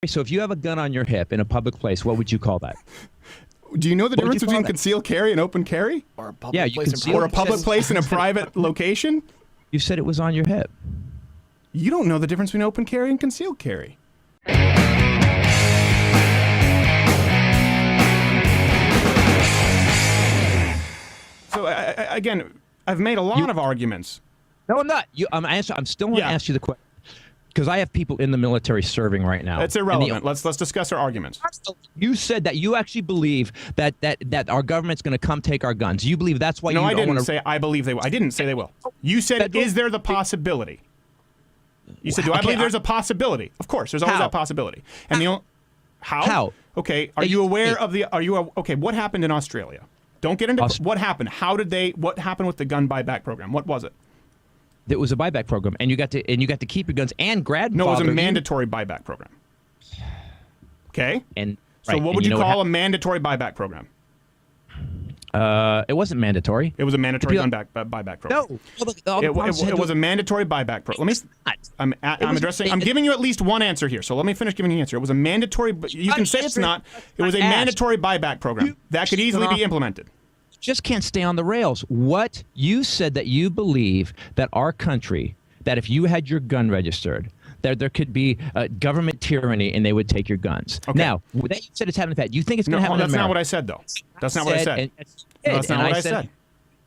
So if you have a gun on your hip in a public place, what would you call that? Do you know the difference between concealed carry and open carry? Or a public place or a public place in a private location? You said it was on your hip. You don't know the difference between open carry and concealed carry. So again, I've made a lot of arguments. No, I'm not. I'm still going to ask you the question because I have people in the military serving right now. It's irrelevant. Let's discuss our arguments. You said that you actually believe that our government's going to come take our guns. You believe that's why? No, you I don't didn't want say I believe they will. I didn't say they will. You said, is there the possibility? You said, do I believe there's a possibility? Of course, there's always that possibility. And how? How? Okay, are you aware of the? Okay? What happened in Australia? Don't get into what happened. What happened with the gun buyback program? What was it? It was a buyback program, and you got to keep your guns and grandfather. No, it was a mandatory buyback program. Okay. So what would you call a mandatory buyback program? It wasn't mandatory. It was a mandatory buyback program. No, it was a mandatory buyback program. I'm giving you at least one answer here, so let me finish giving you an answer. It was a mandatory. You can say it's not. It was a mandatory buyback program that could easily be implemented. Just can't stay on the rails. What you said that you believe that our country, that if you had your gun registered, that there could be government tyranny and they would take your guns. Okay. Now, that you said it's happening. Do you think it's going to happen? No, that's not what I said, though. That's not what I said. That's not what I said.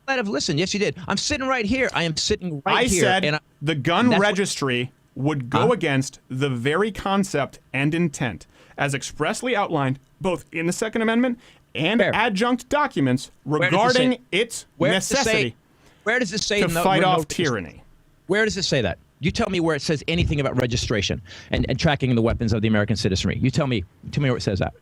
I'd have listened. Yes, you did. I'm sitting right here. I am sitting right here. I said the gun registry would go against the very concept and intent as expressly outlined both in the Second Amendment and adjunct documents regarding its necessity where does it say to fight off tyranny. Where does it say that? You tell me where it says anything about registration and tracking the weapons of the American citizenry. You tell me where it says that.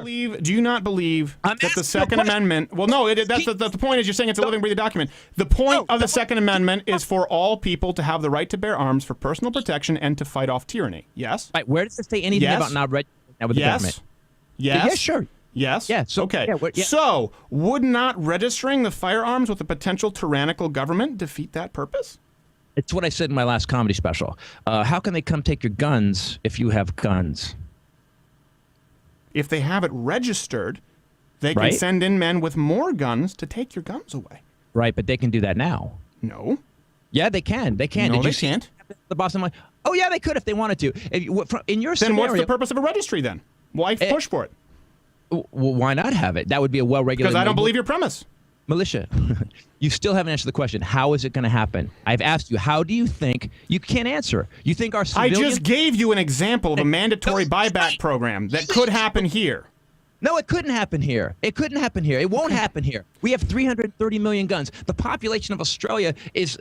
Do you not believe that the Second Amendment? Well, no. The point is you're saying it's a living, breathing document. The point of the Second Amendment is for all people to have the right to bear arms for personal protection and to fight off tyranny. Yes. Right. Where does it say anything about not registering with the government? Yes. Yes. Sure. Yes? Yeah. So, okay. Yeah. So, would not registering the firearms with a potential tyrannical government defeat that purpose? It's what I said in my last comedy special. How can they come take your guns if you have guns? If they have it registered, they can send in men with more guns to take your guns away. Right, but they can do that now. No. Yeah, they can. They can. No, they can't. The Boston line. Oh, yeah, they could if they wanted to. In your then what's the purpose of a registry then? Why push for it? Well, why not have it? That would be a well-regulated... Because I don't believe your premise. Militia, you still haven't answered the question. How is it going to happen? I've asked you, how do you think... You can't answer. You think our civilians... I just gave you an example of a mandatory buyback program that could happen here. No, it couldn't happen here. It couldn't happen here. It won't happen here. We have 330 million guns. The population of Australia is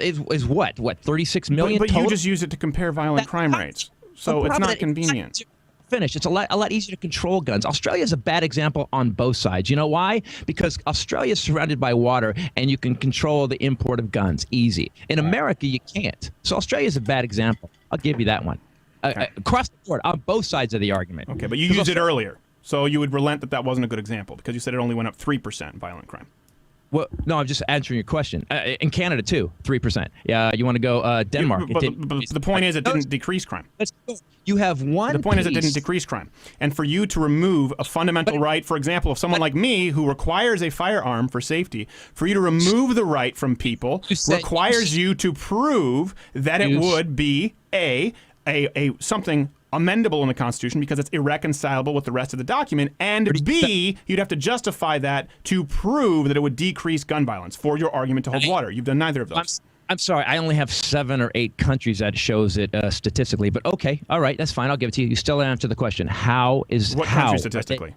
what? What, 36 million But total? you just use it to compare violent crime rates. So it's not convenient. It's a lot easier to control guns. Australia is a bad example on both sides. You know why? Because Australia is surrounded by water, and you can control the import of guns easy. In America, you can't. So Australia is a bad example. I'll give you that one. Across the board, on both sides of the argument. Okay, but you used it earlier. So you would relent that wasn't a good example because you said it only went up 3% violent crime. Well, no, I'm just answering your question. In Canada, too, 3%. Yeah, you want to go Denmark. But the point is it didn't decrease crime. You have one The point is it didn't decrease crime. And for you to remove a fundamental right, for example, of someone like me who requires a firearm for safety, for you to remove the right from people requires you to prove that it would be something amendable in the Constitution because it's irreconcilable with the rest of the document, and B, you'd have to justify that to prove that it would decrease gun violence for your argument to hold water. You've done neither of those. I'm sorry, I only have 7 or 8 countries that shows it statistically, but okay, all right, that's fine. I'll give it to you. You still answer the question. What country statistically?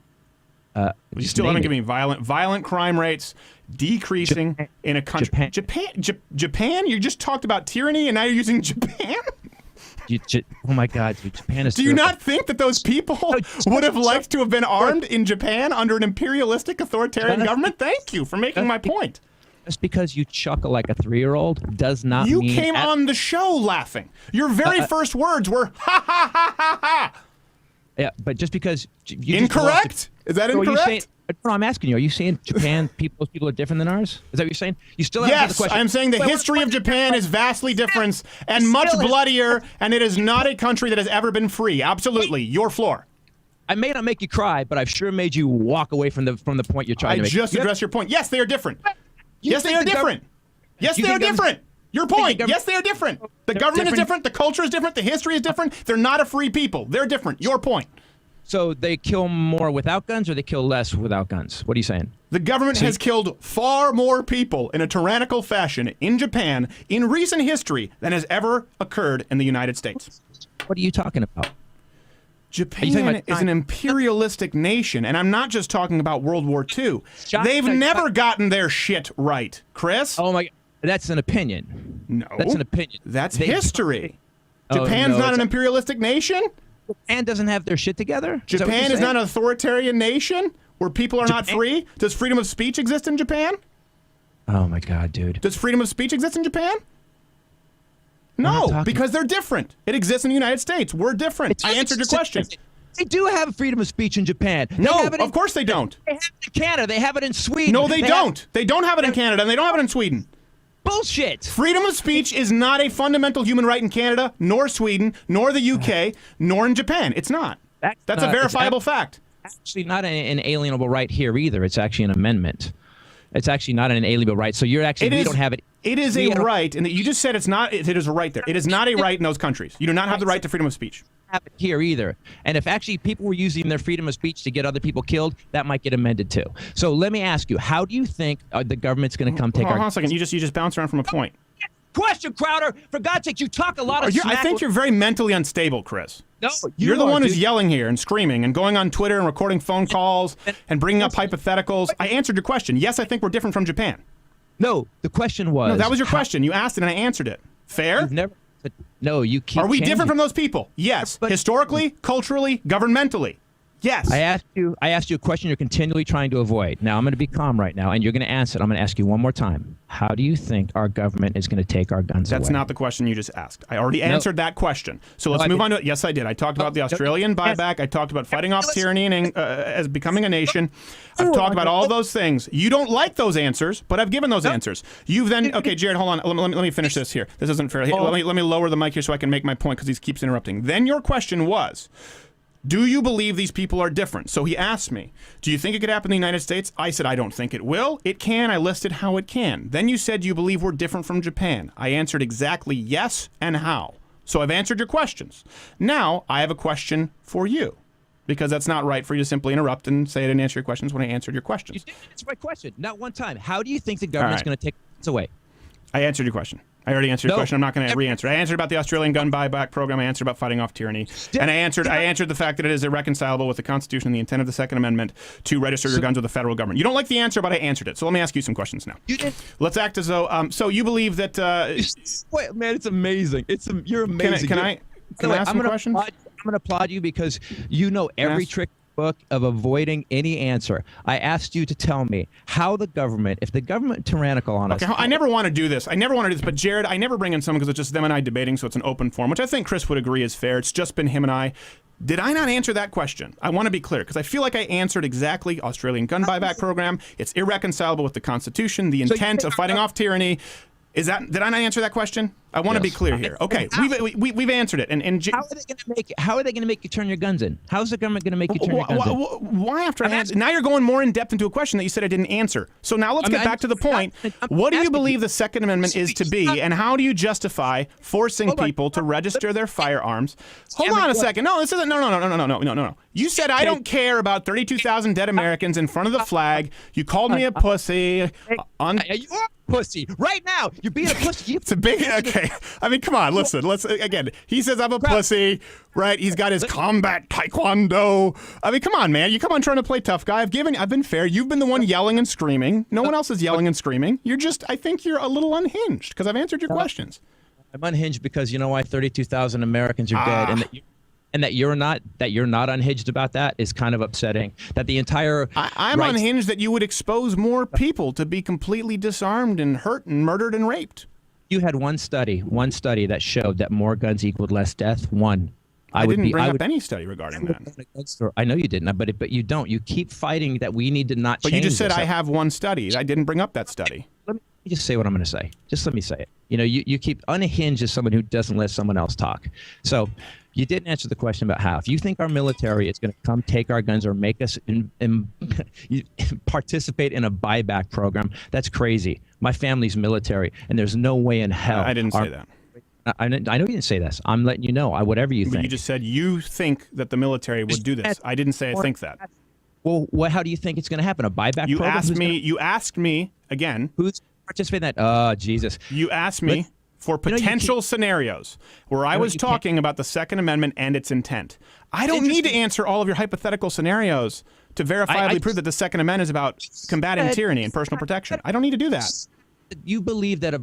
You still haven't given me violent crime rates decreasing in a country. Japan? You just talked about tyranny, and now you're using Japan? Oh my God, Japan is... Do you not think that those people would have liked to have been armed in Japan under an imperialistic authoritarian government? Thank you for making my point. Just because you chuckle like a 3-year-old does not mean... You came on the show laughing. Your very first words were, ha, ha, ha, ha, ha. Yeah, but just because... Incorrect? Is that incorrect? No, I'm asking you, are you saying Japan, those people are different than ours? Is that what you're saying? You still have the Yes, question. I'm saying the history of Japan is vastly different and much bloodier, and it is not a country that has ever been free. Absolutely. Your floor. I may not make you cry, but I've sure made you walk away from the point you're trying to make. I just addressed your point. Yes, they are different. Yes, they are different. Yes, they are different. Your point. Yes, they are different. The government is different. The culture is different. The history is different. They're not a free people. They're different. Your point. So they kill more without guns, or they kill less without guns? What are you saying? The government has killed far more people in a tyrannical fashion in Japan in recent history than has ever occurred in the United States. What are you talking about? Japan is an imperialistic nation, and I'm not just talking about World War II. They've never gotten their shit right, Chris. Oh my, that's an opinion. No. That's an opinion. That's history. Japan's not an imperialistic nation? Japan doesn't have their shit together? Japan is not an authoritarian nation where people are not free? Does freedom of speech exist in Japan? Oh my God, dude. Does freedom of speech exist in Japan? No, because they're different. It exists in the United States. We're different. I answered your question. They do have freedom of speech in Japan. No, of course they don't. They have it in Canada. They have it in Sweden. No, they don't. They don't have it in Canada, and they don't have it in Sweden. Bullshit. Freedom of speech is not a fundamental human right in Canada, nor Sweden, nor the UK, nor in Japan. It's not. That's a verifiable fact. Actually not an inalienable right here either. It's actually an amendment. It's actually not an inalienable right. So you're actually, we don't have it. It is a right, and you just said it's not. It is a right there. It is not a right in those countries. You do not have the right to freedom of speech. Have it here either. And if actually people were using their freedom of speech to get other people killed, that might get amended too. So let me ask you, how do you think the government's going to come take our... Hold on a second. You just bounce around from a point. Question, Crowder. For God's sake, you talk a lot of smack. I think you're very mentally unstable, Chris. No, you're the one who's yelling here and screaming and going on Twitter and recording phone calls and bringing up hypotheticals. I answered your question. Yes, I think we're different from Japan. No, the question was... No, that was your question. You asked it and I answered it. Fair? You've never... No, you keep Are we changing. different from those people? Yes. But historically, culturally, governmentally. Yes. I asked you a question you're continually trying to avoid. Now, I'm going to be calm right now, and you're going to answer it. I'm going to ask you one more time. How do you think our government is going to take our guns away? That's not the question you just asked. I already answered that question. So let's move on to it. Yes, I did. I talked about the Australian buyback. I talked about fighting off tyranny and as becoming a nation. I've talked about all those things. You don't like those answers, but I've given those answers. You've then... Okay, Jared, hold on. Let me finish this here. This isn't fair. Let me lower the mic here so I can make my point because he keeps interrupting. Then your question was... Do you believe these people are different? So he asked me, do you think it could happen in the United States? I said, I don't think it will. It can. I listed how it can. Then you said you believe we're different from Japan. I answered exactly yes and how. So I've answered your questions. Now I have a question for you because that's not right for you to simply interrupt and say I didn't answer your questions when I answered your questions. You didn't answer my question. Not one time. How do you think the government's going to take this away? I answered your question. I already answered your question. I'm not going to re-answer. I answered about the Australian gun buyback program. I answered about fighting off tyranny. And I answered the fact that it is irreconcilable with the Constitution and the intent of the Second Amendment to register your guns with the federal government. You don't like the answer, but I answered it. So let me ask you some questions now. You did. Let's act as though... so you believe that... Wait, man, it's amazing. You're amazing. Can I ask some questions? I'm going to applaud you because you know every trick book of avoiding any answer. I asked you to tell me how the government, if the government tyrannical on us... Okay, I never want to do this. But Jared, I never bring in someone because it's just them and I debating, so it's an open forum, which I think Chris would agree is fair. It's just been him and I. Did I not answer that question? I want to be clear because I feel like I answered exactly Australian gun buyback program. It's irreconcilable with the Constitution, the intent of fighting off tyranny. Did I not answer that question? I want to be clear here. Okay, we've answered it. How are they going to make you turn your guns in? How's the government going to make you turn your guns in? Why after I answer? Now you're going more in depth into a question that you said I didn't answer. So now let's get back to the point. What do you believe the Second Amendment is to be, and how do you justify forcing people to register their firearms? Hold on a second. No, this isn't. No. You said I don't care about 32,000 dead Americans in front of the flag. You called me a pussy. You are a pussy right now. You're being a pussy. It's a big. Okay. I mean, come on. Listen. Let's again. He says I'm a pussy, right? He's got his combat taekwondo. I mean, come on, man. You come on trying to play tough guy. I've been fair. You've been the one yelling and screaming. No one else is yelling and screaming. I think you're a little unhinged because I've answered your questions. I'm unhinged because you know why 32,000 Americans are dead, and that you're not unhinged about that is kind of upsetting. That the entire I'm unhinged that you would expose more people to be completely disarmed and hurt and murdered and raped. You had one study that showed that more guns equaled less death. One. I didn't bring up any study regarding that. I know you didn't, but you don't. You keep fighting that we need to not change. But you just said this. I have one study. I didn't bring up that study. Let me just say what I'm going to say. Just let me say it. You keep unhinged as someone who doesn't let someone else talk. So you didn't answer the question about how. If you think our military is going to come take our guns or make us participate in a buyback program, that's crazy. My family's military, and there's no way in hell. I didn't say that. I know you didn't say this. I'm letting you know. Whatever you think. You just said you think that the military would do this. I didn't say I think that. Well, how do you think it's going to happen? A buyback you program? You asked me again. Who's participating in that? Oh, Jesus. You asked me for potential scenarios where I was talking about the Second Amendment and its intent. I don't need to answer all of your hypothetical scenarios to verifiably prove that the Second Amendment is about combating tyranny and personal protection. I don't need to do that. You believe that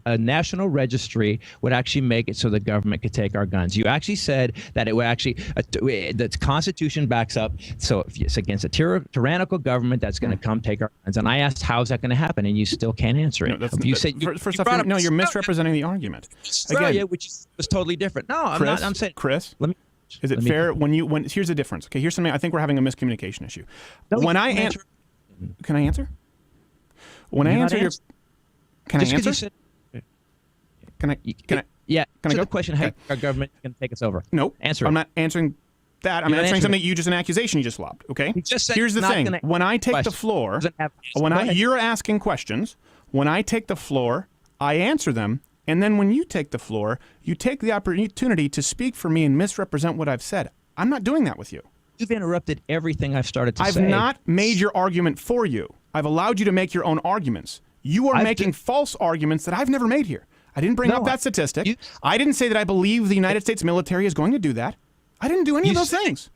a national registry would actually make it so the government could take our guns. You actually said that it would actually, the Constitution backs up, so if it's against a tyrannical government that's going to come take our guns. And I asked, how is that going to happen? And you still can't answer it. No, you're misrepresenting the argument. Australia, which was totally different. No, I'm not. I'm saying, Chris, is it fair when here's the difference? Okay, here's something. I think we're having a miscommunication issue. When I answer, can I answer? When I answer your, can I answer? Can I? Yeah. Can I go? The question: how our government can take us over? No. Answer. I'm not answering that. I'm answering something. You just an accusation you just lobbed. Okay. Here's the thing. When I take the floor, you're asking questions. When I take the floor, I answer them, and then when you take the floor, you take the opportunity to speak for me and misrepresent what I've said. I'm not doing that with you. You've interrupted everything I've started to say. I've not made your argument for you. I've allowed you to make your own arguments. You are making false arguments that I've never made here. I didn't bring up that statistic. I didn't say that I believe the United States military is going to do that. I didn't do any of those things.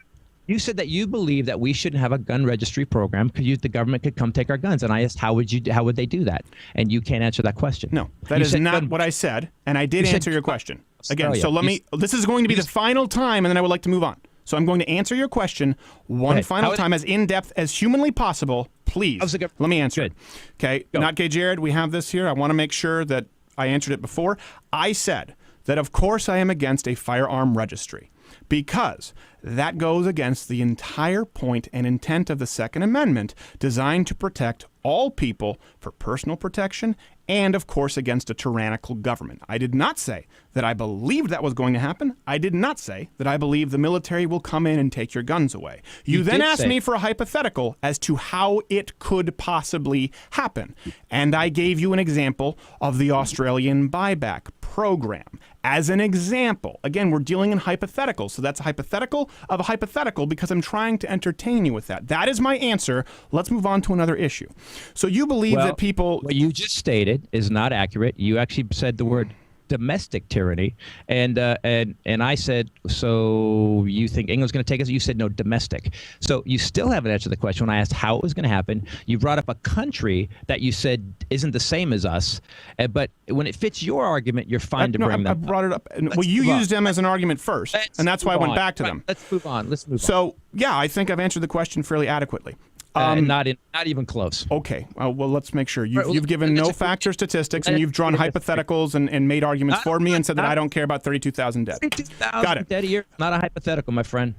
You said that you believe that we shouldn't have a gun registry program because the government could come take our guns. And I asked, how would they do that? And you can't answer that question. No, that is not what I said. And I did answer your question. Again, so this is going to be the final time, and then I would like to move on. So I'm going to answer your question one final time, as in-depth as humanly possible. Please, let me answer it. Okay, Not Gay Jared, we have this here. I want to make sure that I answered it before. I said that, of course, I am against a firearm registry because that goes against the entire point and intent of the Second Amendment, designed to protect all people for personal protection and, of course, against a tyrannical government. I did not say that I believed that was going to happen. I did not say that I believe the military will come in and take your guns away. You then asked me for a hypothetical as to how it could possibly happen. And I gave you an example of the Australian buyback program. As an example, again, we're dealing in hypotheticals. So that's a hypothetical of a hypothetical because I'm trying to entertain you with that. That is my answer. Let's move on to another issue. So you believe that people... What you just stated is not accurate. You actually said the word domestic tyranny, and I said, so you think England's going to take us? You said no, domestic. So you still haven't answered the question when I asked how it was going to happen. You brought up a country that you said isn't the same as us, but when it fits your argument, you're fine to bring them. I brought it up. Well, you used them as an argument first, and that's why I went back to them. Let's move on. So yeah, I think I've answered the question fairly adequately. Not even close. Okay. Well, let's make sure. You've given no facts or statistics, and you've drawn hypotheticals and made arguments for me and said that I don't care about 32,000 dead. 32,000 dead a year. Not a hypothetical, my friend.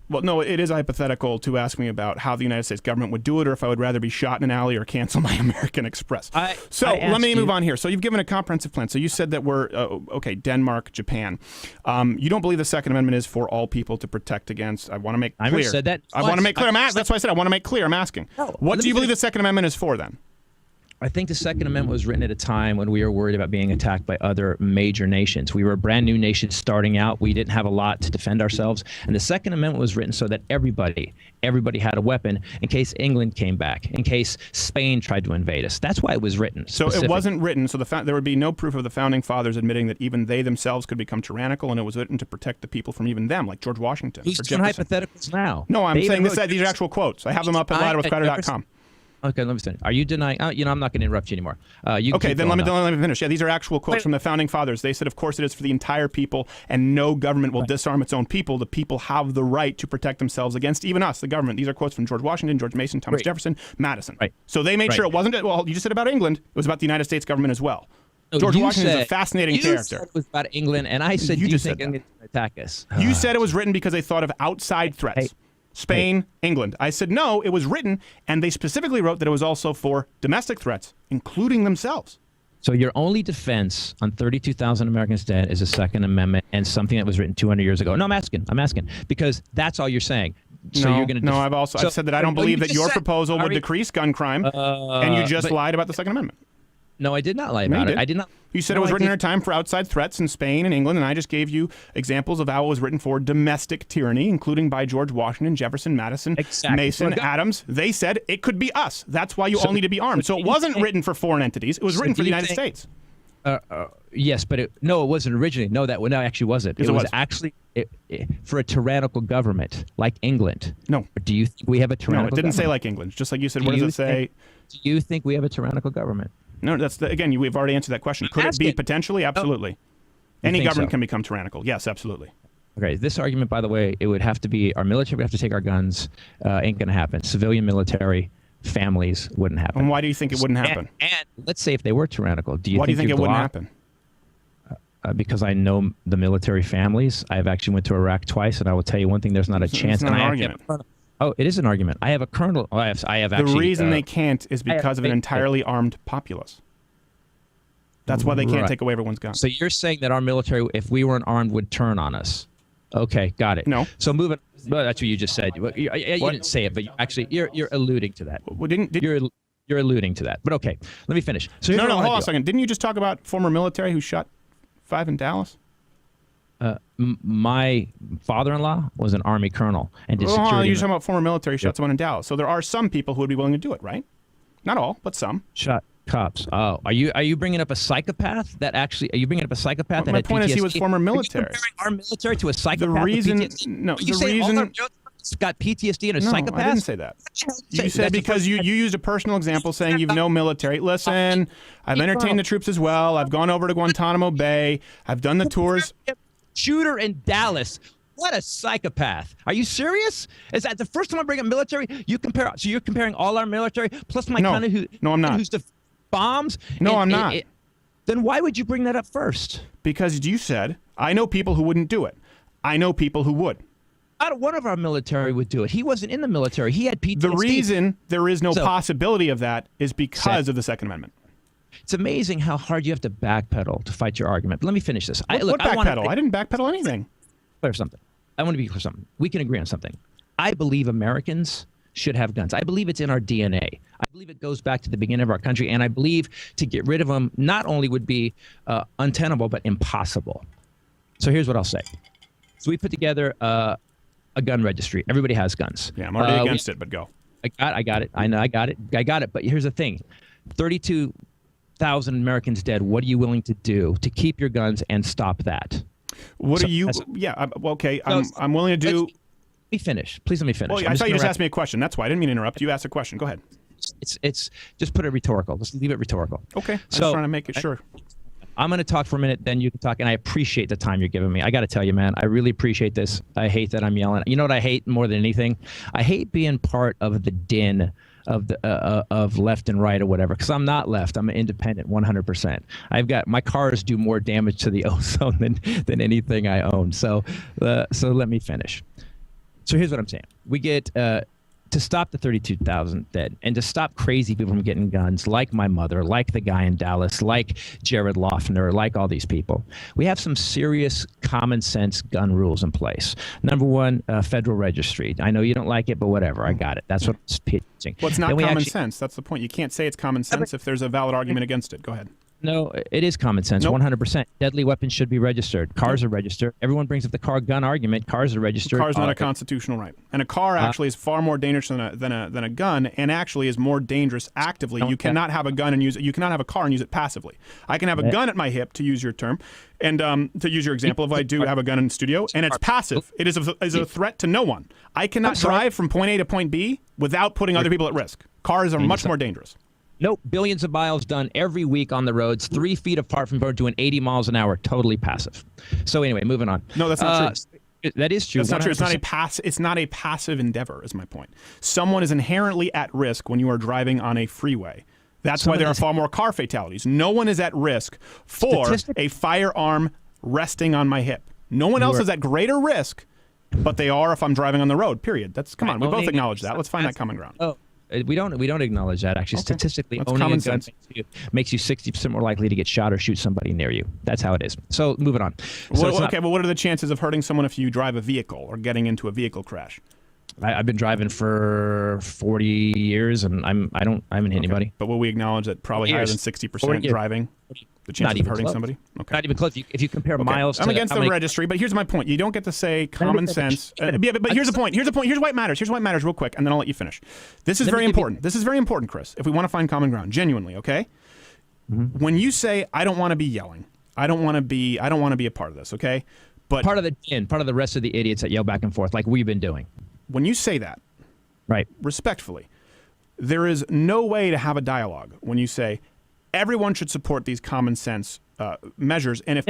Well, no, it is hypothetical to ask me about how the United States government would do it, or if I would rather be shot in an alley or cancel my American Express. Let me move on here. So you've given a comprehensive plan. So you said that we're, Denmark, Japan. You don't believe the Second Amendment is for all people to protect against. I want to make clear. I never said that. I want to make clear. That's why I said I want to make clear. I'm asking. What do you believe the Second Amendment is for then? I think the Second Amendment was written at a time when we were worried about being attacked by other major nations. We were a brand new nation starting out. We didn't have a lot to defend ourselves. And the Second Amendment was written so that everybody had a weapon in case England came back, in case Spain tried to invade us. That's why it was written. So it wasn't written, so there would be no proof of the Founding Fathers admitting that even they themselves could become tyrannical, and it was written to protect the people from even them, like George Washington. Who's doing hypotheticals now? No, I'm saying these are actual quotes. I have them up at louderwithcrowder.com. Okay, let me finish. Are you denying? I'm not going to interrupt you anymore. Let me finish. Yeah, these are actual quotes from the Founding Fathers. They said, of course, it is for the entire people, and no government will disarm its own people. The people have the right to protect themselves against even us, the government. These are quotes from George Washington, George Mason, Thomas Jefferson, Madison. Right. So they made sure it wasn't, well, you just said about England. It was about the United States government as well. No, George you Washington is a said- fascinating you character. said it was about England, and I said, You do you just think said England can attack us? You said it was written because they thought of outside threats. Spain, England. I said, no, it was written, and they specifically wrote that it was also for domestic threats, including themselves. So your only defense on 32,000 Americans dead is the Second Amendment and something that was written 200 years ago. No, I'm asking because that's all you're saying. So no, you're going to no, I've said that I don't believe that your proposal would decrease gun crime, and you just lied about the Second Amendment. No, I did not lie about it. I did not. You said it was written in a time for outside threats in Spain and England, and I just gave you examples of how it was written for domestic tyranny, including by George Washington, Jefferson, Madison, Mason, Adams. They said it could be us. That's why you all need to be armed. So it wasn't written for foreign entities. It was written for the United States. Yes, but it wasn't originally. No, actually wasn't. Yes, it was actually for a tyrannical government like England. No. Do you think we have a tyrannical No, it didn't say government? like England. Just like you said, what does it say? Do you think we have a tyrannical government? No, again, we've already answered that question. Could it be potentially? Absolutely. Any government can become tyrannical. Yes, absolutely. Okay, this argument, by the way, it would have to be our military would have to take our guns. Ain't going to happen. Civilian military families wouldn't happen. And why do you think it wouldn't happen? And let's say if they were tyrannical, why do you think it wouldn't happen? Because I know the military families. I've actually went to Iraq twice, and I will tell you one thing: there's not a chance. It's not an argument. Oh, it is an argument. I have a colonel. I have actually. The reason they can't is because of an entirely armed populace. That's why they can't take away everyone's guns. So you're saying that our military, if we weren't armed, would turn on us? Okay, got it. No. So moving. Well, that's what you just said. You didn't say it, but you're alluding to that. You're alluding to that. But okay, let me finish. So no, hold on a second. Didn't you just talk about former military who shot 5 in Dallas? My father-in-law was an Army colonel and did security. security. You're talking about former military shot someone in Dallas. So there are some people who would be willing to do it, right? Not all, but some. Shot cops. Oh, are you bringing up a psychopath that actually? Are you bringing up a psychopath that my had point PTSD? is he was former military. Are you comparing our military to a psychopath? The reason, with PTSD? no, you the reason. All our military's got PTSD and a psychopath. I didn't say that. You said because you used a personal example saying you've no military. Listen, I've entertained the troops as well. I've gone over to Guantanamo Bay. I've done the tours. Shooter in Dallas. What a psychopath. Are you serious? Is that the first time I bring up military? So you're comparing all our military plus my kind of No, I'm not. Who's the bombs? No, I'm not. Then why would you bring that up first? Because you said, I know people who wouldn't do it. I know people who would. Not one of our military would do it. He wasn't in the military. He had PTSD. The reason there is no possibility of that is because of the Second Amendment. It's amazing how hard you have to backpedal to fight your argument. But let me finish this. What backpedal? I didn't backpedal anything. Clear something. I want to be clear something. We can agree on something. I believe Americans should have guns. I believe it's in our DNA. I believe it goes back to the beginning of our country, and I believe to get rid of them not only would be untenable, but impossible. So here's what I'll say. So we put together a gun registry. Everybody has guns. Yeah, I'm already against it, but go. I got it. I know I got it. But here's the thing. 32,000 Americans dead. What are you willing to do to keep your guns and stop that? What are you? Yeah, okay. I'm willing to do. Let me finish. Please let me finish. Well, I thought you just asked me a question. That's why I didn't mean to interrupt. You asked a question. Go ahead. It's just put it rhetorical. Just leave it rhetorical. Okay. I'm just trying to make it sure. I'm going to talk for a minute, then you can talk, and I appreciate the time you're giving me. I got to tell you, man, I really appreciate this. I hate that I'm yelling. You know what I hate more than anything? I hate being part of the din of the of left and right or whatever, because I'm not left. I'm an independent 100%. I've got my cars do more damage to the ozone than anything I own. So let me finish. So here's what I'm saying. We get to stop the 32,000 dead and to stop crazy people from getting guns, like my mother, like the guy in Dallas, like Jared Loeffner, like all these people. We have some serious common sense gun rules in place. Number one, federal registry. I know you don't like it, but whatever. I got it. That's what I'm pitching. Well, it's not common sense. That's the point. You can't say it's common sense if there's a valid argument against it. Go ahead. No, it is common sense. 100%. Deadly weapons should be registered. Cars are registered. Everyone brings up the car gun argument. Cars are registered. A car's not a constitutional right, and a car actually is far more dangerous than a gun, and actually is more dangerous actively. You cannot have a gun and use it. You cannot have a car and use it passively. I can have a gun at my hip, to use your term, and to use your example, if I do have a gun in the studio, and it's passive. It is a threat to no one. I cannot drive from point A to point B without putting other people at risk. Cars are much more dangerous. Nope. Billions of miles done every week on the roads, 3 feet apart from road, doing 80 miles an hour, totally passive. So anyway, moving on. No, that's not true. That is true. That's not true. It's not a passive endeavor, is my point. Someone is inherently at risk when you are driving on a freeway. That's why there are far more car fatalities. No one is at risk for a firearm resting on my hip. No one else is at greater risk, but they are if I'm driving on the road, period. Come on, we both acknowledge that. Let's find that common ground. Oh, we don't acknowledge that. Actually, statistically, owning a gun makes you 60% more likely to get shot or shoot somebody near you. That's how it is. So moving on. Well, what are the chances of hurting someone if you drive a vehicle or getting into a vehicle crash? I've been driving for 40 years, and I haven't hit anybody. But will we acknowledge that probably higher than 60% driving? The chance of hurting somebody? Okay. Not even close. If you compare miles to... I'm against the registry, but here's my point. You don't get to say common sense. But here's the point. Here's why it matters. Here's why it matters real quick, and then I'll let you finish. This is very important. This is very important, Chris, if we want to find common ground. Genuinely, okay? Mm-hmm. When you say, I don't want to be yelling, I don't want to be a part of this, okay? But part of the rest of the idiots that yell back and forth like we've been doing. When you say that, right, respectfully, there is no way to have a dialogue when you say everyone should support these common sense measures, and if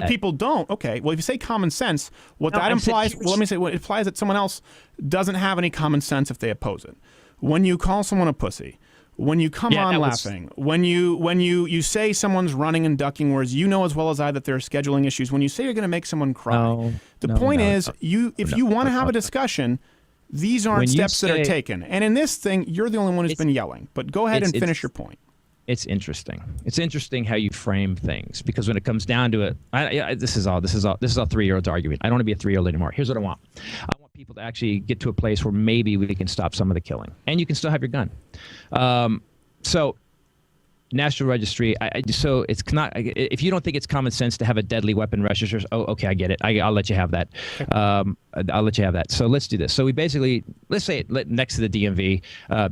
people don't, okay, well, if you say common sense, what implies that someone else doesn't have any common sense if they oppose it. When you call someone a pussy, when you come on laughing, when you say someone's running and ducking, whereas you know as well as I that there are scheduling issues, when you say you're going to make someone cry, the point is, if you want to have a discussion, these aren't steps that are taken. And in this thing, you're the only one who's been yelling. But go ahead and finish your point. It's interesting. It's interesting how you frame things, because when it comes down to it, this is all 3-year-olds arguing. I don't want to be a 3-year-old anymore. Here's what I want. I want people to actually get to a place where maybe we can stop some of the killing, and you can still have your gun. So National Registry. So it's not. If you don't think it's common sense to have a deadly weapon register, okay, I get it. I'll let you have that. I'll let you have that. So let's do this. So we basically, let's say next to the DMV,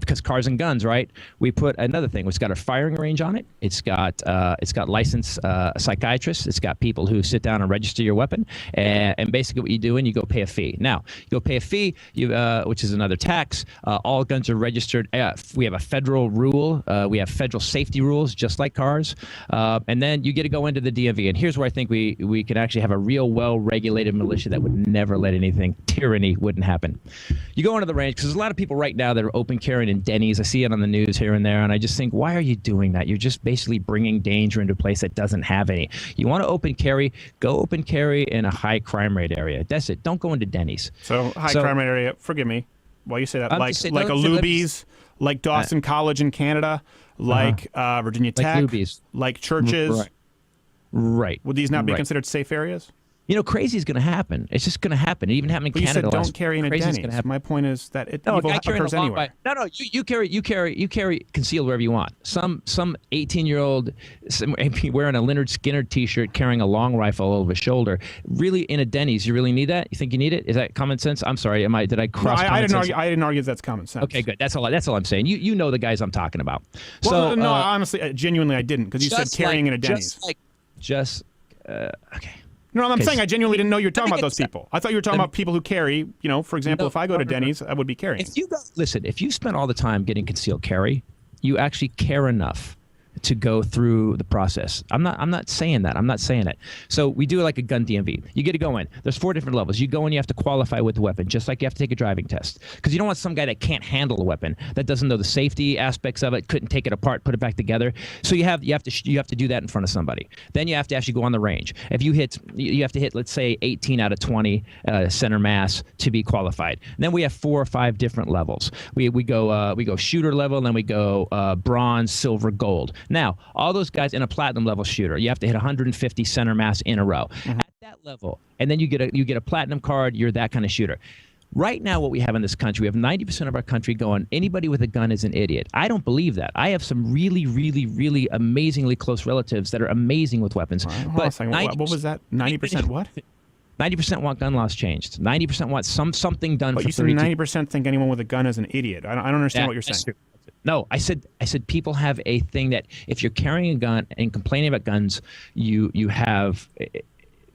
because cars and guns, right? We put another thing. It's got a firing range on it. It's got licensed psychiatrists. It's got people who sit down and register your weapon. And basically what you do, and you go pay a fee. Now you go pay a fee, which is another tax. All guns are registered. We have a federal rule. We have federal safety rules, just like cars. And then you get to go into the DMV. And here's where I think we can actually have a real well-regulated militia that would never let anything. Tyranny wouldn't happen. You go into the range, because there's a lot of people right now that are open carrying in Denny's. I see it on the news here and there, and I just think, why are you doing that? You're just basically bringing danger into a place that doesn't have any. You want to open carry, go open carry in a high crime rate area. That's it. Don't go into Denny's. So crime rate area, forgive me while you say that, like a Luby's, like Dawson College in Canada, like Virginia Tech, like churches. Right. Would these not be considered safe areas? You know, crazy is going to happen. It's just going to happen. It even happened in Canada. You said don't carry in a Denny's. My point is that evil occurs anywhere. No, you carry concealed wherever you want. Some 18-year-old wearing a Leonard Skinner T-shirt carrying a long rifle over his shoulder. Really, in a Denny's, you really need that? You think you need it? Is that common sense? I'm sorry. Did I cross? I didn't argue that's common sense. Okay, good. That's all I'm saying. You know the guys I'm talking about. Well, no, honestly, genuinely, I didn't, because you said carrying in a Denny's. Okay. No, I'm saying I genuinely didn't know you were talking about those people. I thought you were talking about people who carry, for example, if I go to Denny's, I would be carrying. If you spend all the time getting concealed carry, you actually care enough to go through the process. I'm not saying that. I'm not saying it. So we do like a gun DMV. You get to go in. There's 4 different levels. You go in, you have to qualify with the weapon, just like you have to take a driving test. Because you don't want some guy that can't handle a weapon, that doesn't know the safety aspects of it, couldn't take it apart, put it back together. So you have to do that in front of somebody. Then you have to actually go on the range. If you have to hit, let's say, 18 out of 20 center mass to be qualified. And then we have 4 or 5 different levels. We go shooter level, and then we go bronze, silver, gold. Now, all those guys in a platinum level shooter, you have to hit 150 center mass in a row. Mm-hmm. At that level, and then you get a platinum card, you're that kind of shooter. Right now, what we have in this country, we have 90% of our country going, anybody with a gun is an idiot. I don't believe that. I have some really, really, really amazingly close relatives that are amazing with weapons. Right, but what was that? 90% what? 90% want gun laws changed. 90% want something done. But you said 90% think anyone with a gun is an idiot. I don't understand what you're saying. No, I said people have a thing that if you're carrying a gun and complaining about guns, you have.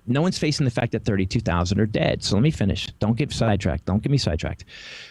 No one's facing the fact that 32,000 are dead. So let me finish. Don't get sidetracked. Don't get me sidetracked.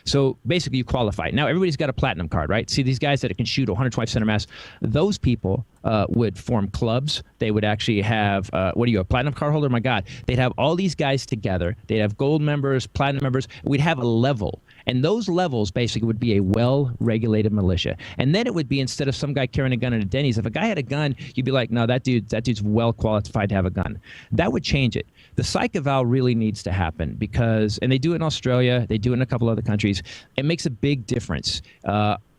So basically, you qualify. Now, everybody's got a platinum card, right? See these guys that can shoot 125 center mass. Those people would form clubs. They would actually have, what are you, a platinum card holder? My God. They'd have all these guys together. They'd have gold members, platinum members. We'd have a level. And those levels basically would be a well-regulated militia. And then it would be, instead of some guy carrying a gun at a Denny's, if a guy had a gun, you'd be like, no, that dude's well qualified to have a gun. That would change it. The psych eval really needs to happen because, and they do it in Australia, they do it in a couple other countries. It makes a big difference.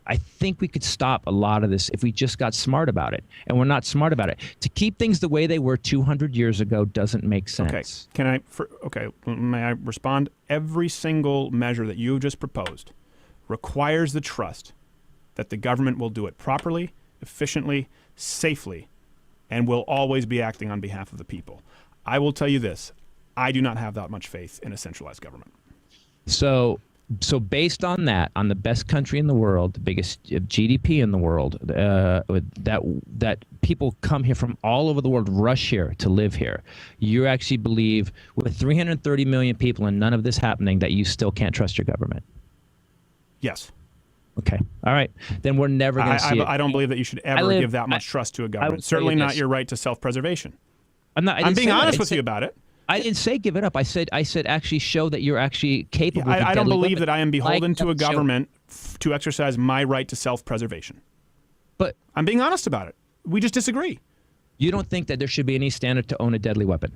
I think we could stop a lot of this if we just got smart about it, and we're not smart about it. To keep things the way they were 200 years ago doesn't make sense. Okay, may I respond? Every single measure that you just proposed requires the trust that the government will do it properly, efficiently, safely, and will always be acting on behalf of the people. I will tell you this, I do not have that much faith in a centralized government. So based on that, on the best country in the world, the biggest GDP in the world, that people come here from all over the world, rush here to live here, you actually believe with 330 million people and none of this happening that you still can't trust your government? Yes. Okay. All right. Then we're never going to see it. I don't believe that you should ever give that much trust to a government. Certainly not your right to self-preservation. I'm being honest with you about it. I didn't say give it up. I said actually show that you're actually capable. I don't believe that I am beholden to a government to exercise my right to self-preservation. But I'm being honest about it. We just disagree. You don't think that there should be any standard to own a deadly weapon?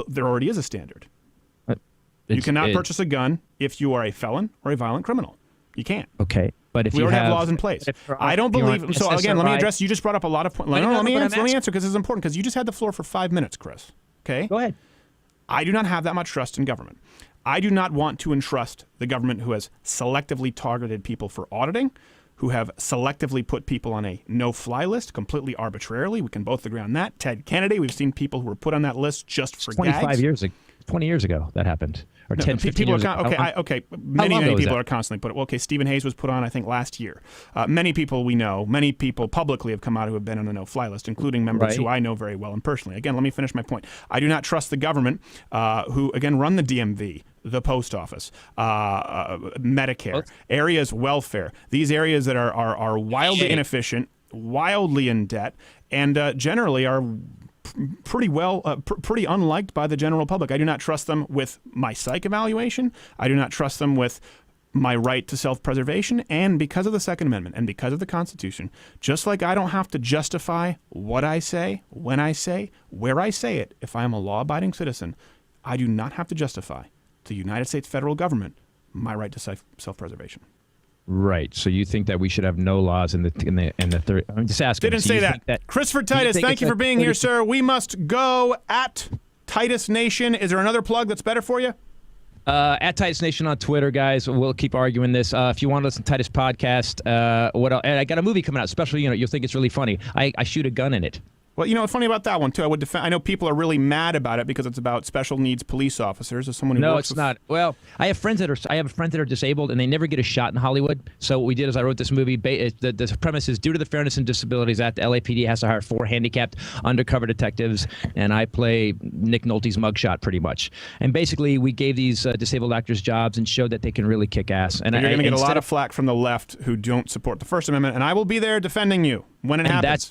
There already is a standard. You cannot purchase a gun if you are a felon or a violent criminal. You can't. Okay. But if we already have laws in place. I don't believe. So again, let me address. You just brought up a lot of points. Let me answer because it's important, because you just had the floor for 5 minutes, Chris. Okay? Go ahead. I do not have that much trust in government. I do not want to entrust the government who has selectively targeted people for auditing, who have selectively put people on a no-fly list completely arbitrarily. We can both agree on that. Ted Kennedy, we've seen people who were put on that list just for 25 years ago. 20 years ago that happened. Or 10, 15 years ago. Many people are constantly put. Okay, Stephen Hayes was put on, I think, last year. Many people we know, many people publicly have come out who have been on the no-fly list, including members who I know very well and personally. Again, let me finish my point. I do not trust the government who, again, run the DMV, the post office, Medicare, areas welfare, these areas that are wildly inefficient, wildly in debt, and generally are pretty unliked by the general public. I do not trust them with my psych evaluation. I do not trust them with my right to self-preservation. And because of the Second Amendment and because of the Constitution, just like I don't have to justify what I say, when I say, where I say it, if I am a law-abiding citizen, I do not have to justify to the United States federal government my right to self-preservation. Right. So you think that we should have no laws in the third? I'm just asking. Didn't say that. Christopher Titus, thank you for being here, sir. We must go at Titus Nation. Is there another plug that's better for you? At Titus Nation on Twitter, guys. We'll keep arguing this. If you want to listen to Titus podcast, and I got a movie coming out. Especially, you'll think it's really funny. I shoot a gun in it. Well, what's funny about that one too? I know people are really mad about it because it's about special needs police officers or someone who No, works it's not. Well, I have friends that are disabled and they never get a shot in Hollywood. So what we did is I wrote this movie. The premise is, due to the Fairness and Disabilities Act, the LAPD has to hire 4 handicapped undercover detectives, and I play Nick Nolte's mugshot pretty much. And basically, we gave these disabled actors jobs and showed that they can really kick ass. And you're going to get a lot of flack from the left who don't support the First Amendment, and I will be there defending you when it happens.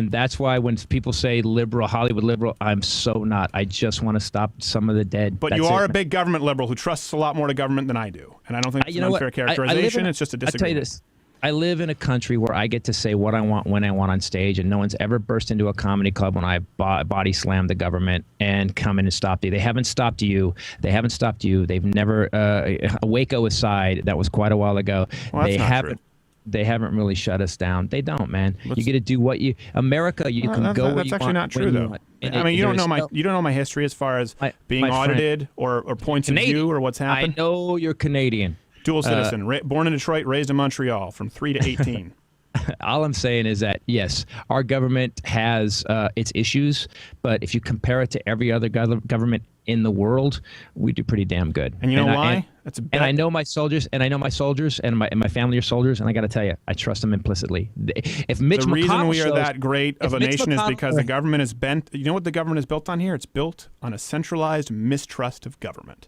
That's why when people say liberal, Hollywood liberal, I'm so not. I just want to stop some of the dead. But you are a big government liberal who trusts a lot more to government than I do. And I don't think it's an unfair characterization. It's just a disagreement. I'll tell you this. I live in a country where I get to say what I want when I want on stage, and no one's ever burst into a comedy club when I body slam the government and come in and stop you. They haven't stopped you. They haven't stopped you. They've never, Waco aside, that was quite a while ago. Well, that's not true. They haven't really shut us down. They don't, man. You get to do what you. America, you can go where you want. That's actually not true, though. I mean, you don't know my history as far as being audited or points of view or what's happened. I know you're Canadian. Dual citizen, born in Detroit, raised in Montreal, from 3 to 18. All I'm saying is that, yes, our government has its issues, but if you compare it to every other government in the world, we do pretty damn good. And you know why? And I know my soldiers, and my family are soldiers, and I got to tell you, I trust them implicitly. If Mitch the McConnell reason we are shows, that great of a nation is because the government is bent. You know what the government is built on here? It's built on a centralized mistrust of government.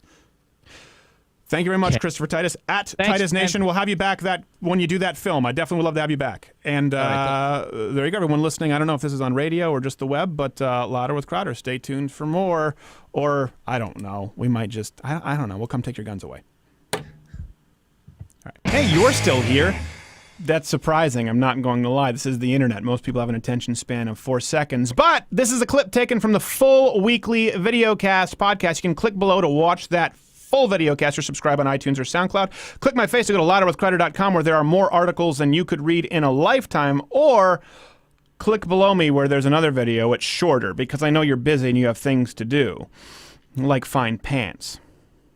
Thank you very much, Christopher Titus. At Thanks, Titus man. Nation, we'll have you back when you do that film. I definitely would love to have you back. And there you go, everyone listening. I don't know if this is on radio or just the web, but Louder with Crowder. Stay tuned for more. Or, I don't know. We might just, I don't know. We'll come take your guns away. All right. Hey, you're still here. That's surprising. I'm not going to lie. This is the internet. Most people have an attention span of 4 seconds. But this is a clip taken from the full weekly videocast podcast. You can click below to watch that full videocast or subscribe on iTunes or SoundCloud. Click my face to go to louderwithcrowder.com where there are more articles than you could read in a lifetime, or click below me where there's another video. It's shorter because I know you're busy and you have things to do, like find pants.